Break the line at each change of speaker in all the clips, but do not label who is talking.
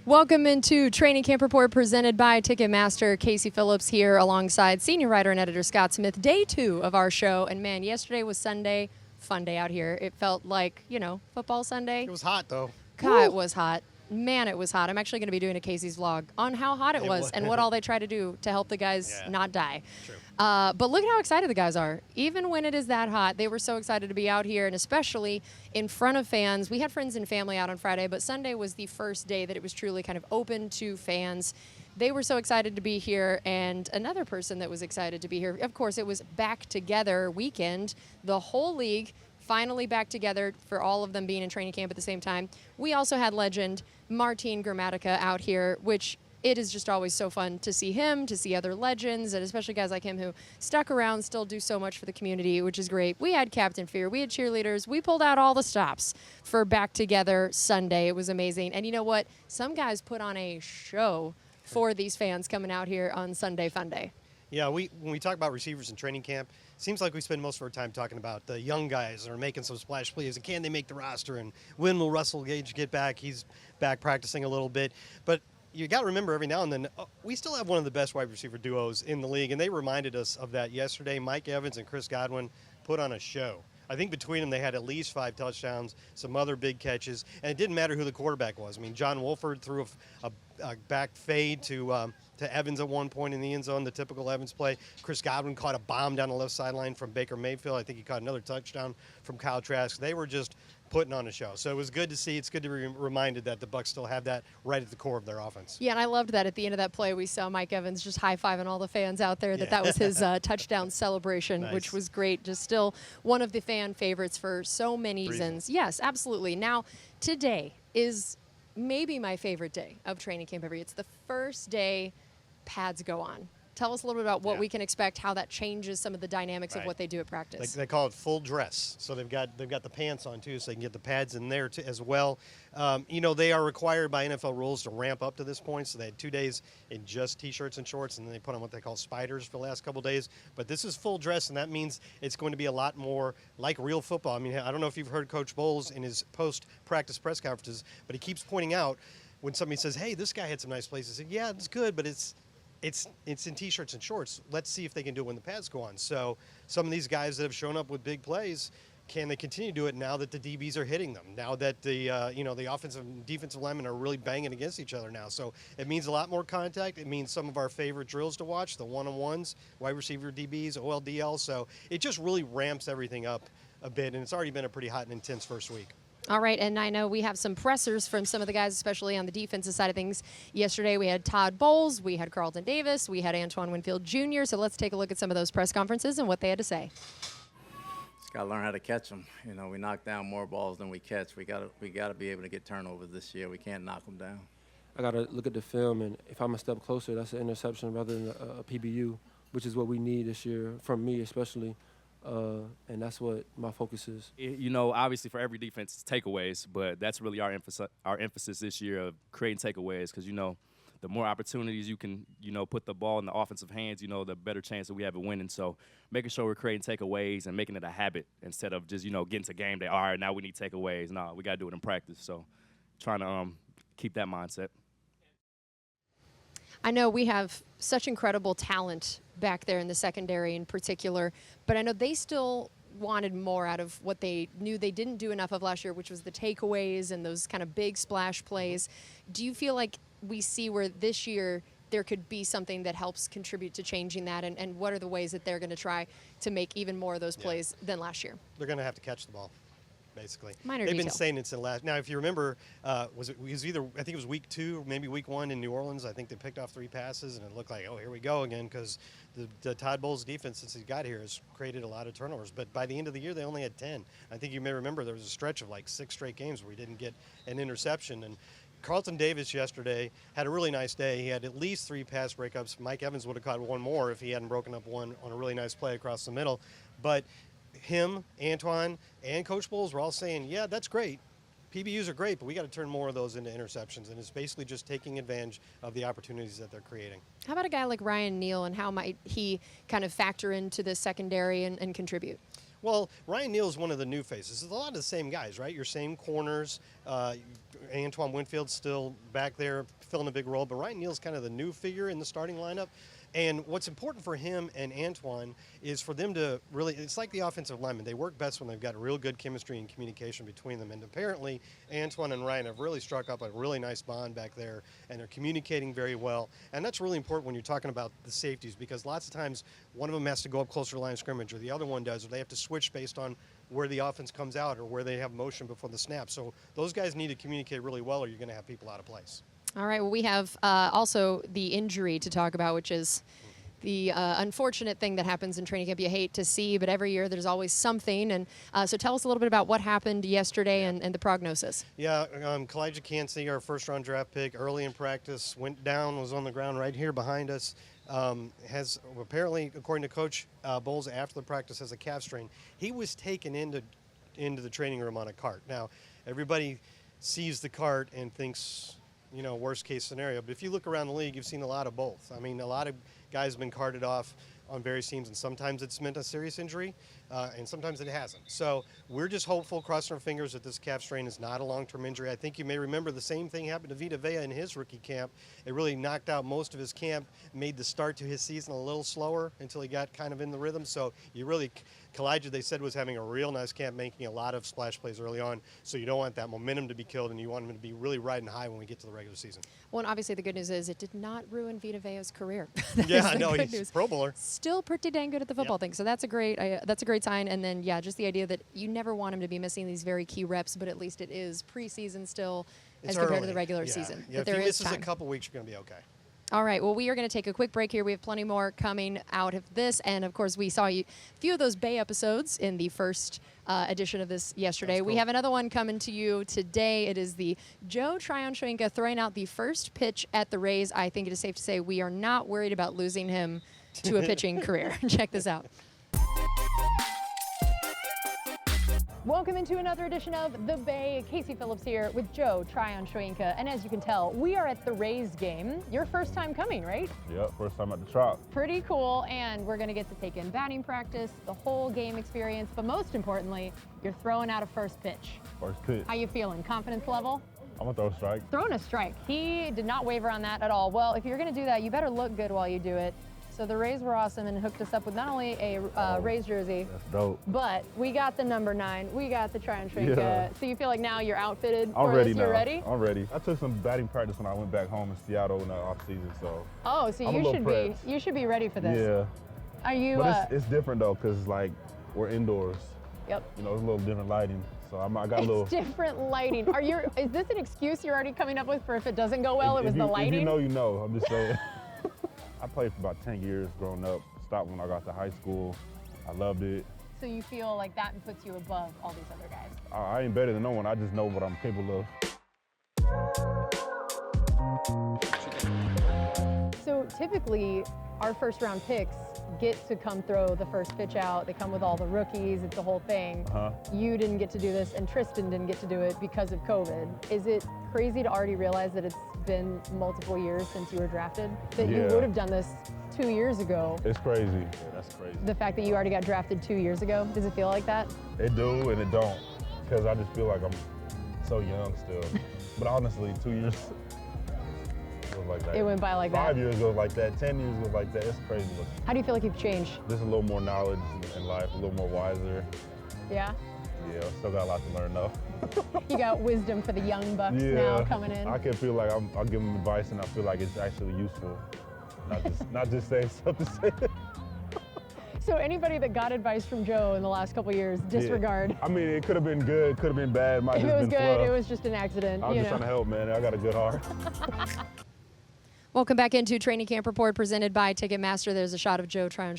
Welcome into Training Camp Report presented by Ticketmaster. Casey Phillips here alongside senior writer and editor Scott Smith. Day 2 of our show. And man, yesterday was Sunday. Fun day out here. It felt like, football Sunday.
It was hot, though.
God, it was hot. Man, it was hot. I'm actually going to be doing a Casey's vlog on how hot it was and what all they try to do to help the guys not die.
True.
But look at how excited the guys are. Even when it is that hot, they were so excited to be out here, and especially in front of fans. We had friends and family out on Friday, but Sunday was the first day that it was truly kind of open to fans. They were so excited to be here, and another person that was excited to be here, of course, it was back together weekend. The whole league finally back together for all of them being in training camp at the same time. We also had legend Martin Gramatica out here, which it is just always so fun to see him, to see other legends, and especially guys like him who stuck around, still do so much for the community, which is great. We had Captain Fear. We had cheerleaders. We pulled out all the stops for Back Together Sunday. It was amazing. And you know what? Some guys put on a show for these fans coming out here on Sunday Fun Day.
Yeah, when we talk about receivers in training camp, it seems like we spend most of our time talking about the young guys that are making some splash plays and can they make the roster and when will Russell Gage get back? He's back practicing a little bit. But you got to remember every now and then, we still have one of the best wide receiver duos in the league, and they reminded us of that yesterday. Mike Evans and Chris Godwin put on a show. I think between them they had at least 5 touchdowns, some other big catches, and it didn't matter who the quarterback was. I mean, John Wolford threw a back fade to Evans at one point in the end zone, the typical Evans play. Chris Godwin caught a bomb down the left sideline from Baker Mayfield. I think he caught another touchdown from Kyle Trask. They were just putting on a show. So it was good to see. It's good to be reminded that the Bucs still have that right at the core of their offense.
Yeah, and I loved that at the end of that play, we saw Mike Evans just high-fiving all the fans out there, that was his touchdown celebration,
Nice.
Which was great. Just still one of the fan favorites for so many reasons. Yes, absolutely. Now, today is maybe my favorite day of training camp ever. It's the first day pads go on. Tell us a little bit about what we can expect, how that changes some of the dynamics of what they do at practice.
They call it full dress. So they've got the pants on too, so they can get the pads in there too, as well. They are required by NFL rules to ramp up to this point. So they had 2 days in just T-shirts and shorts, and then they put on what they call spiders for the last couple days. But this is full dress, and that means it's going to be a lot more like real football. I mean, I don't know if you've heard Coach Bowles in his post-practice press conferences, but he keeps pointing out when somebody says, "Hey, this guy had some nice plays," he said, "Yeah, it's good, but it's in T-shirts and shorts. Let's see if they can do it when the pads go on." So some of these guys that have shown up with big plays, can they continue to do it now that the DBs are hitting them? Now that the offensive and defensive linemen are really banging against each other now. So it means a lot more contact. It means some of our favorite drills to watch, the one-on-ones, wide receiver DBs, OLDL. So it just really ramps everything up a bit, and it's already been a pretty hot and intense first week.
All right, and I know we have some pressers from some of the guys, especially on the defensive side of things. Yesterday we had Todd Bowles, we had Carlton Davis, we had Antoine Winfield Jr., so let's take a look at some of those press conferences and what they had to say.
Just got to learn how to catch them. We knock down more balls than we catch. We got to be able to get turnovers this year. We can't knock them down.
I got to look at the film, and if I'm a step closer, that's an interception rather than a PBU, which is what we need this year, from me especially. And that's what my focus is.
Obviously for every defense, it's takeaways, but that's really our emphasis this year of creating takeaways because, the more opportunities you can, put the ball in the offensive hands, the better chance that we have of winning. So making sure we're creating takeaways and making it a habit instead of just, getting to game day, all right, now we need takeaways. No, we got to do it in practice. So trying to keep that mindset.
I know we have such incredible talent back there in the secondary in particular, but I know they still wanted more out of what they knew they didn't do enough of last year, which was the takeaways and those kind of big splash plays. Do you feel like we see where this year there could be something that helps contribute to changing that, and what are the ways that they're going to try to make even more of those plays than last year?
They're going to have to catch the ball. Basically,
Minor
they've
detail.
been saying it's in the last. Now, if you remember, I think it was week 2, maybe week 1 in New Orleans. I think they picked off 3 passes, and it looked like, oh, here we go again, because the Todd Bowles defense since he got here has created a lot of turnovers. But by the end of the year, they only had 10. I think you may remember there was a stretch of like 6 straight games where he didn't get an interception. And Carlton Davis yesterday had a really nice day. He had at least 3 pass breakups. Mike Evans would have caught one more if he hadn't broken up one on a really nice play across the middle. But him, Antoine, and Coach Bowles were all saying, yeah, that's great. PBUs are great, but we got to turn more of those into interceptions, and it's basically just taking advantage of the opportunities that they're creating.
How about a guy like Ryan Neal, and how might he kind of factor into the secondary and contribute?
Well, Ryan Neal is one of the new faces. It's a lot of the same guys, right? Your same corners, Antoine Winfield's still back there filling a big role, but Ryan Neal's kind of the new figure in the starting lineup. And what's important for him and Antoine is for them to really, it's like the offensive linemen. They work best when they've got real good chemistry and communication between them. And apparently, Antoine and Ryan have really struck up a really nice bond back there, and they're communicating very well. And that's really important when you're talking about the safeties, because lots of times one of them has to go up closer to the line of scrimmage, or the other one does, or they have to switch based on where the offense comes out or where they have motion before the snap. So those guys need to communicate really well, or you're going to have people out of place.
All right, well, we have also the injury to talk about, which is the unfortunate thing that happens in training camp. You hate to see, but every year there's always something. And so tell us a little bit about what happened yesterday and the prognosis.
Yeah, Calijah Kancey, our first-round draft pick, early in practice, went down, was on the ground right here behind us. Has apparently, according to Coach Bowles, after the practice, has a calf strain. He was taken into the training room on a cart. Now, everybody sees the cart and thinks, you know, worst case scenario. But if you look around the league, you've seen a lot of both. I mean, a lot of guys have been carted off on various teams, and sometimes it's meant a serious injury, and sometimes it hasn't. So we're just hopeful, crossing our fingers, that this calf strain is not a long-term injury. I think you may remember the same thing happened to Vita Vea in his rookie camp. It really knocked out most of his camp, made the start to his season a little slower until he got kind of in the rhythm. So you really, Calijah, they said, was having a real nice camp, making a lot of splash plays early on. So you don't want that momentum to be killed, and you want him to be really riding high when we get to the regular season.
Well, and obviously the good news is it did not ruin Vita Vea's career.
Yeah, no, he's Pro Bowler.
Still pretty dang good at the football thing, so that's a great sign. And then just the idea that you never want him to be missing these very key reps, but at least it is preseason still as compared to the regular season.
Yeah,
but there
if he
is
misses
time.
a couple weeks, you're going to be okay.
All right, well, we are going to take a quick break here. We have plenty more coming out of this. And, of course, we saw a few of those Bay episodes in the first edition of this yesterday.
Cool.
We have another one coming to you today. It is the Joe Tryon throwing out the first pitch at the Rays. I think it is safe to say we are not worried about losing him to a pitching career. Check this out. Welcome into another edition of The Bay. Casey Phillips here with Joe Tryon. And as you can tell, we are at the Rays game. Your first time coming, right?
Yep, first time at the Trop.
Pretty cool, and we're going to get to take in batting practice, the whole game experience, but most importantly, you're throwing out a first pitch.
First pitch.
How you feeling? Confidence level?
I'm gonna throw a strike.
Throwing a strike. He did not waver on that at all. Well, if you're going to do that, you better look good while you do it. So the Rays were awesome and hooked us up with not only a Rays jersey,
That's dope.
but we got the number 9, we got the Tryon.
Yeah.
So you feel like now you're outfitted
I'm
for
ready
this?
now.
You're ready?
I'm ready. I took some batting practice when I went back home in Seattle in the off season, so.
Oh, so
I'm a little prepped.
you should be ready for this.
Yeah.
Are you?
But it's different though, cause like we're indoors.
Yep.
You know, it's a little different lighting, so I got a little.
It's different lighting. Is this an excuse you're already coming up with for if it doesn't go well? It was the lighting.
If you know, you know. I'm just saying. I played for about 10 years growing up. Stopped when I got to high school. I loved it.
So you feel like that puts you above all these other guys?
I ain't better than no one. I just know what I'm capable of.
So typically, our first-round picks get to come throw the first pitch out. They come with all the rookies. It's the whole thing. You didn't get to do this, and Tristan didn't get to do it because of COVID. Is it crazy to already realize that it's been multiple years since you were drafted? That you would have done this 2 years ago?
It's crazy. Yeah, that's crazy.
The fact that you already got drafted 2 years ago, does it feel like that?
It do and it don't, because I just feel like I'm so young still. But honestly, 2 years goes like that.
It went by like that.
5 years goes like that. 10 years goes like that. It's crazy.
How do you feel like you've changed?
There's a little more knowledge in life, a little more wiser.
Yeah?
Yeah, I still got a lot to learn though.
You got wisdom for the young Bucks now coming in.
I can feel like I'll give them advice and I feel like it's actually useful. Not just saying something to say.
So anybody that got advice from Joe in the last couple of years, disregard.
Yeah. I mean, it could have been good, could have been bad. Might
If it
just
was
been
good,
fluff.
it was just an accident.
I was just trying to help, man. I got a good heart.
Welcome back into Training Camp Report presented by Ticketmaster. There's a shot of Joe Tryon.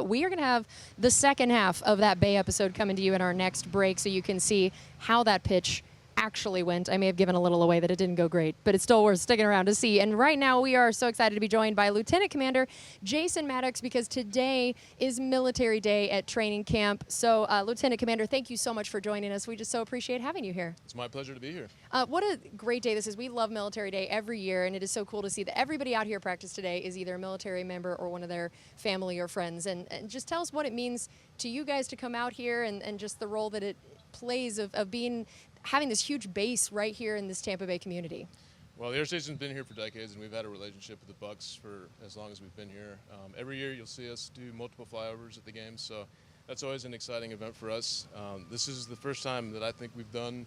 We are going to have the second half of that Bay episode coming to you in our next break so you can see how that pitch actually went. I may have given a little away that it didn't go great, but it's still worth sticking around to see. And right now we are so excited to be joined by Lieutenant Commander Jason Maddox because today is Military Day at training camp. So Lieutenant Commander, thank you so much for joining us. We just so appreciate having you here.
It's my pleasure to be here.
What a great day this is. We love Military Day every year, and it is so cool to see that everybody out here at practice today is either a military member or one of their family or friends. And just tell us what it means to you guys to come out here and just the role that it plays of being having this huge base right here in this Tampa Bay community?
Well, the air station's been here for decades, and we've had a relationship with the Bucs for as long as we've been here. Every year you'll see us do multiple flyovers at the games, so that's always an exciting event for us. This is the first time that I think we've done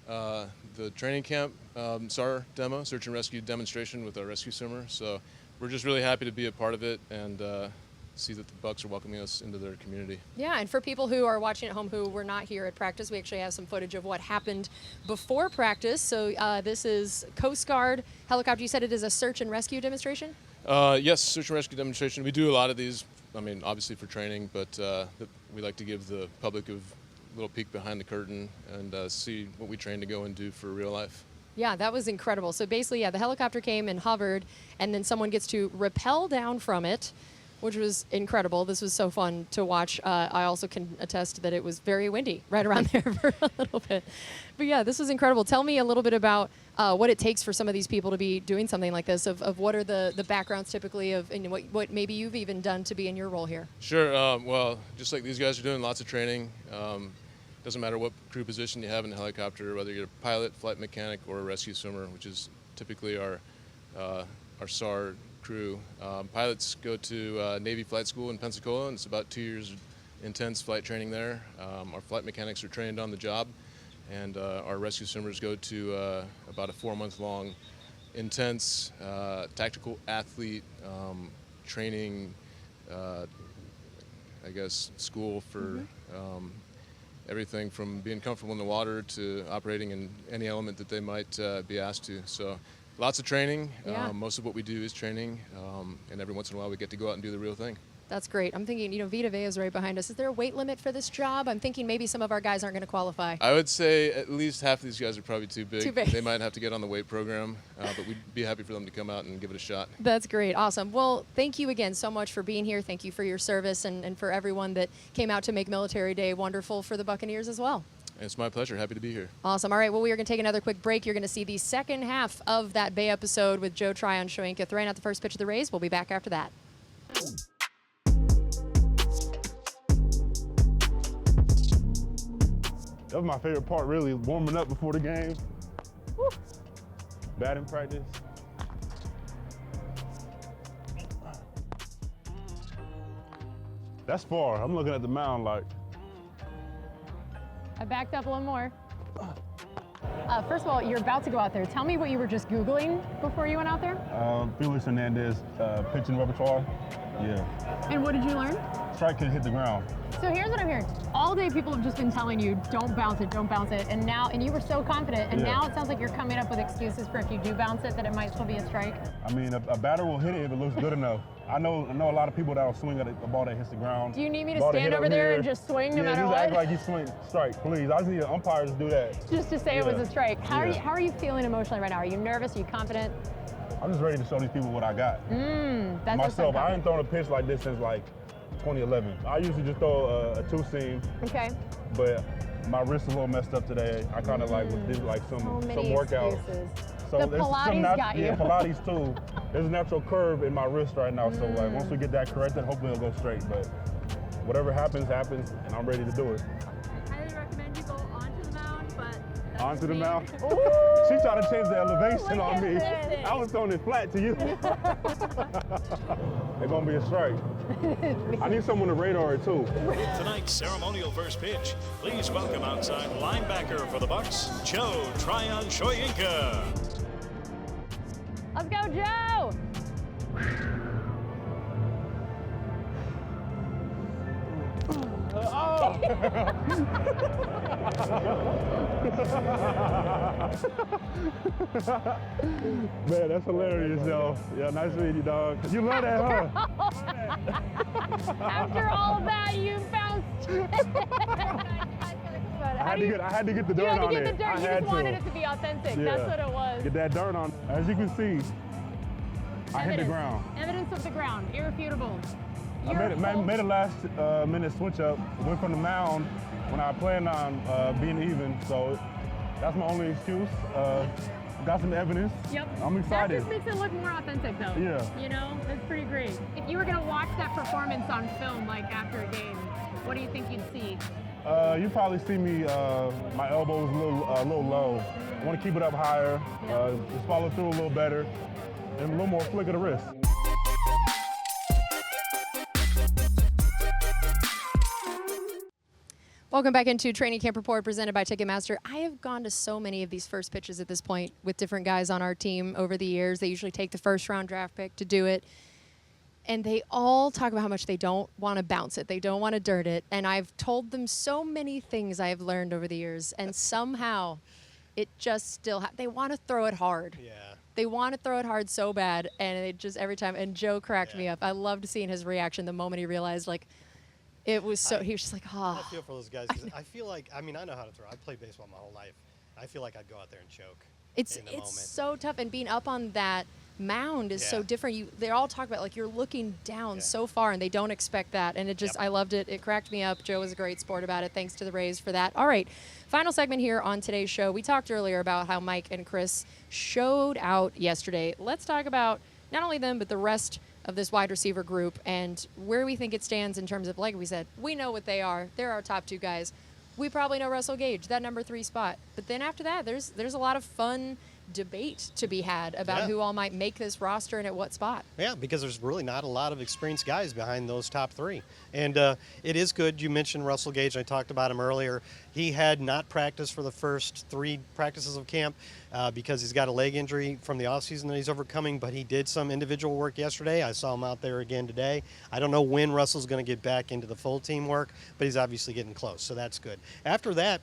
the training camp SAR demo, search and rescue demonstration with our rescue swimmer. So we're just really happy to be a part of it and see that the Bucs are welcoming us into their community.
Yeah, and for people who are watching at home who were not here at practice, we actually have some footage of what happened before practice. So this is Coast Guard helicopter. You said it is a search and rescue demonstration?
Yes, search and rescue demonstration. We do a lot of these, I mean, obviously for training, but we like to give the public a little peek behind the curtain and see what we train to go and do for real life.
Yeah, that was incredible. So basically, yeah, the helicopter came and hovered, and then someone gets to rappel down from it, which was incredible. This was so fun to watch. I also can attest that it was very windy right around there for a little bit. But yeah, this was incredible. Tell me a little bit about what it takes for some of these people to be doing something like this, of what are the backgrounds typically of, and what maybe you've even done to be in your role here.
Sure. Well, just like these guys are doing, lots of training. Doesn't matter what crew position you have in the helicopter, whether you're a pilot, flight mechanic, or a rescue swimmer, which is typically our SAR crew. Pilots go to Navy Flight School in Pensacola, and it's about 2 years of intense flight training there. Our flight mechanics are trained on the job, and our rescue swimmers go to about a 4-month-long intense tactical athlete training, I guess, school for everything from being comfortable in the water to operating in any element that they might be asked to. So lots of training.
Yeah.
Most of what we do is training, and every once in a while we get to go out and do the real thing.
That's great. I'm thinking, Vita Vea is right behind us. Is there a weight limit for this job? I'm thinking maybe some of our guys aren't going to qualify.
I would say at least half of these guys are probably too big.
Too big.
They might have to get on the weight program, but we'd be happy for them to come out and give it a shot.
That's great. Awesome. Well, thank you again so much for being here. Thank you for your service and for everyone that came out to make Military Day wonderful for the Buccaneers as well.
It's my pleasure. Happy to be here.
Awesome. All right. Well, we are going to take another quick break. You're going to see the second half of that Bay episode with Joe Tryon Shoyinka throwing out the first pitch of the Rays. We'll be back after that.
That was my favorite part, really, warming up before the game. Woo. Batting practice. That's far. I'm looking at the mound like.
I backed up a little more. First of all, you're about to go out there. Tell me what you were just Googling before you went out there.
Felix Hernandez pitching repertoire. Yeah.
And what did you learn?
Strike can hit the ground.
So here's what I'm hearing. All day people have just been telling you, don't bounce it, don't bounce it. And you were so confident. And now it sounds like you're coming up with excuses for if you do bounce it, that it might still be a strike.
I mean, a batter will hit it if it looks good enough. I know a lot of people that will swing at a ball that hits the ground.
Do you need me to stand over there and just swing no matter
just
what?
act like you swing strike, please. I just need umpires to do that.
Just to say it was a strike. How are you feeling emotionally right now? Are you nervous? Are you confident?
I'm just ready to show these people what I got.
That's
myself. I ain't thrown a pitch like this since like 2011. I usually just throw a two-seam.
Okay.
But my wrist is a little messed up today. I kind of did like some workouts.
Excuses.
So
the Pilates got you.
Yeah, Pilates too. There's a natural curve in my wrist right now. So like once we get that corrected, hopefully it'll go straight. But whatever happens, happens, and I'm ready to do it.
I highly recommend you go onto the mound, but
Onto the mound? She's trying to change the elevation on me. I was throwing it flat to you. It's gonna be a strike. I need someone to radar it too.
Tonight's ceremonial first pitch. Please welcome outside linebacker for the Bucs, Joe Tryon Shoyinka.
Let's go, Joe!
Man, that's hilarious, yo. Yeah, nice meeting you, dog. You love that, huh?
After all of that, you bounced.
I had to get the dirt on it.
You had to get the dirt. You just wanted it to be authentic.
Yeah.
That's what it was.
Get that dirt on. As you can see, I hit the ground.
Evidence of the ground. Irrefutable.
I made a last minute switch up. Went from the mound when I planned on being even. So that's my only excuse. Got some evidence.
Yep.
I'm excited.
That just makes it look more authentic, though.
Yeah.
You know, that's pretty great. If you were going to watch that performance on film, like after a game, what do you think you'd see?
You probably see me, my elbow is a little low. I want to keep it up higher, just follow through a little better, and a little more flick of the wrist.
Welcome back into Training Camp Report presented by Ticketmaster. I have gone to so many of these first pitches at this point with different guys on our team over the years. They usually take the first-round draft pick to do it. And they all talk about how much they don't want to bounce it. They don't want to dirt it. And I've told them so many things I have learned over the years. And somehow it just still they want to throw it hard.
Yeah.
They want to throw it hard so bad. And it just every time. And Joe cracked me up. I loved seeing his reaction the moment he realized, like, it was so, he was just like,
I feel for those guys because I feel like, I mean, I know how to throw. I played baseball my whole life. I feel like I'd go out there and choke.
It's
in the moment.
so tough. And being up on that mound is so different. They all talk about, like, you're looking down so far and they don't expect that. And it just, I loved it. It cracked me up. Joe was a great sport about it. Thanks to the Rays for that. All right. Final segment here on today's show. We talked earlier about how Mike and Chris showed out yesterday. Let's talk about not only them, but the rest of this wide receiver group and where we think it stands in terms of, like we said, we know what they are. They're our top two guys. We probably know Russell Gage, that number 3 spot. But then after that, there's a lot of fun debate to be had about who all might make this roster and at what spot.
Yeah, because there's really not a lot of experienced guys behind those top 3. And it is good. You mentioned Russell Gage. I talked about him earlier. He had not practiced for the first 3 practices of camp because he's got a leg injury from the offseason that he's overcoming, but he did some individual work yesterday. I saw him out there again today. I don't know when Russell's going to get back into the full team work, but he's obviously getting close, so that's good. After that,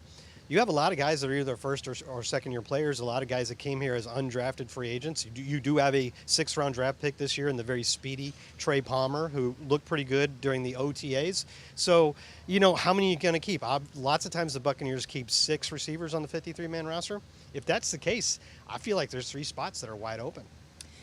you have a lot of guys that are either first or second-year players, a lot of guys that came here as undrafted free agents. You do have a 6th-round draft pick this year in the very speedy Trey Palmer, who looked pretty good during the OTAs. So, you know, how many are you going to keep? Lots of times the Buccaneers keep 6 receivers on the 53-man roster. If that's the case, I feel like there's 3 spots that are wide open.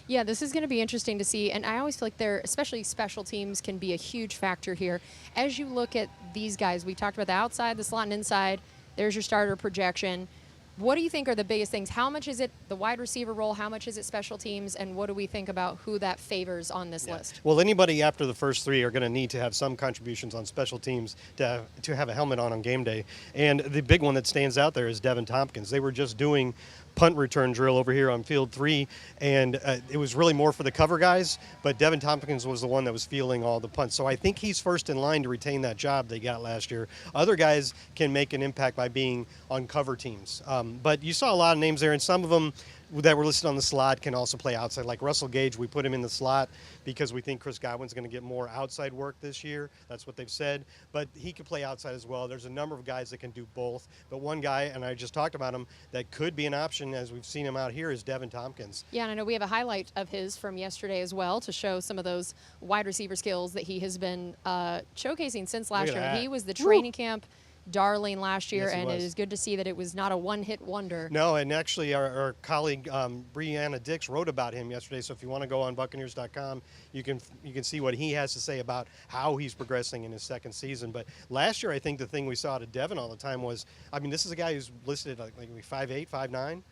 Yeah, this is going to be interesting to see, and I always feel like especially special teams can be a huge factor here. As you look at these guys, we talked about the outside, the slot, and inside. There's your starter projection. What do you think are the biggest things? How much is it the wide receiver role? How much is it special teams? And what do we think about who that favors on this list?
Well, anybody after the first 3 are going to need to have some contributions on special teams to have a helmet on game day. And the big one that stands out there is Devin Tompkins. They were just doing punt return drill over here on field 3, and it was really more for the cover guys, but Devin Tompkins was the one that was fielding all the punts. So I think he's first in line to retain that job they got last year. Other guys can make an impact by being on cover teams. But you saw a lot of names there, and some of them that were listed on the slot can also play outside. Like Russell Gage, we put him in the slot because we think Chris Godwin's going to get more outside work this year. That's what they've said. But he could play outside as well. There's a number of guys that can do both. But one guy, and I just talked about him, that could be an option as we've seen him out here is Devin Tompkins.
Yeah, and I know we have a highlight of his from yesterday as well to show some of those wide receiver skills that he has been showcasing since last year.
that.
He was the training camp darling last year,
Yes, he
and it
was.
is good to see that it was not a one-hit wonder.
No, and actually our colleague Brianna Dix wrote about him yesterday, so if you want to go on Buccaneers.com, you can see what he has to say about how he's progressing in his second season. But last year, I think the thing we saw to Devin all the time was, I mean, this is a guy who's listed like 5'8", 5'9",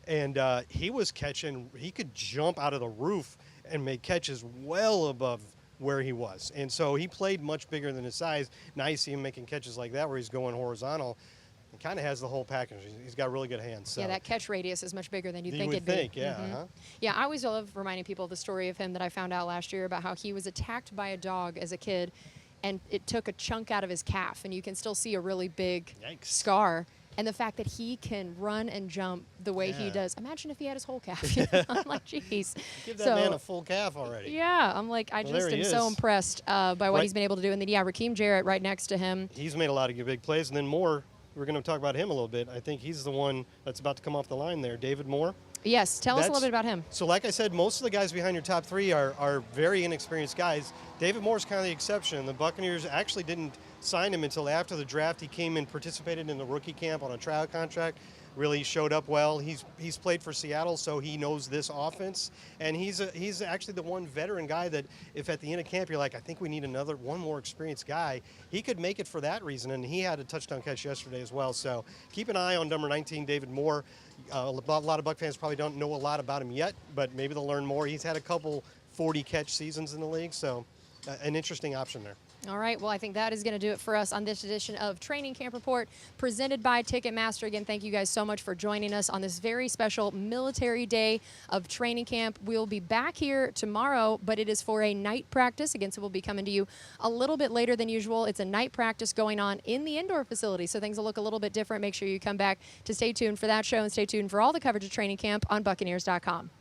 and he was catching, he could jump out of the roof and make catches well above where he was. And so he played much bigger than his size. Now you see him making catches like that where he's going horizontal. He kind of has the whole package. He's got really good hands. So.
Yeah, that catch radius is much bigger than you'd
You
think
would
it'd be.
think, yeah.
Yeah, I always love reminding people of the story of him that I found out last year about how he was attacked by a dog as a kid, and it took a chunk out of his calf, and you can still see a really big
Yikes.
scar. And the fact that he can run and jump the way he does. Imagine if he had his whole calf. I'm like, geez.
Give that man a full calf already.
Yeah, I'm like, I
Well,
just
there he
am so
is.
impressed by what
Right.
he's been able to do. And then, yeah, Rakeem Jarrett right next to him.
He's made a lot of good big plays. And then Moore, we're going to talk about him a little bit. I think he's the one that's about to come off the line there, David Moore.
Yes, tell us a little bit about him.
So like I said, most of the guys behind your top 3 are very inexperienced guys. David Moore's kind of the exception. The Buccaneers actually didn't sign him until after the draft. He came and participated in the rookie camp on a trial contract. Really showed up well. He's played for Seattle, so he knows this offense. And he's actually the one veteran guy that if at the end of camp you're like, I think we need one more experienced guy, he could make it for that reason. And he had a touchdown catch yesterday as well. So keep an eye on number 19, David Moore. A lot of Buc fans probably don't know a lot about him yet, but maybe they'll learn more. He's had a couple 40-catch seasons in the league, so an interesting option there.
All right, well, I think that is going to do it for us on this edition of Training Camp Report presented by Ticketmaster. Again, thank you guys so much for joining us on this very special military day of training camp. We'll be back here tomorrow, but it is for a night practice. Again, so we'll be coming to you a little bit later than usual. It's a night practice going on in the indoor facility, so things will look a little bit different. Make sure you come back to stay tuned for that show and stay tuned for all the coverage of training camp on Buccaneers.com.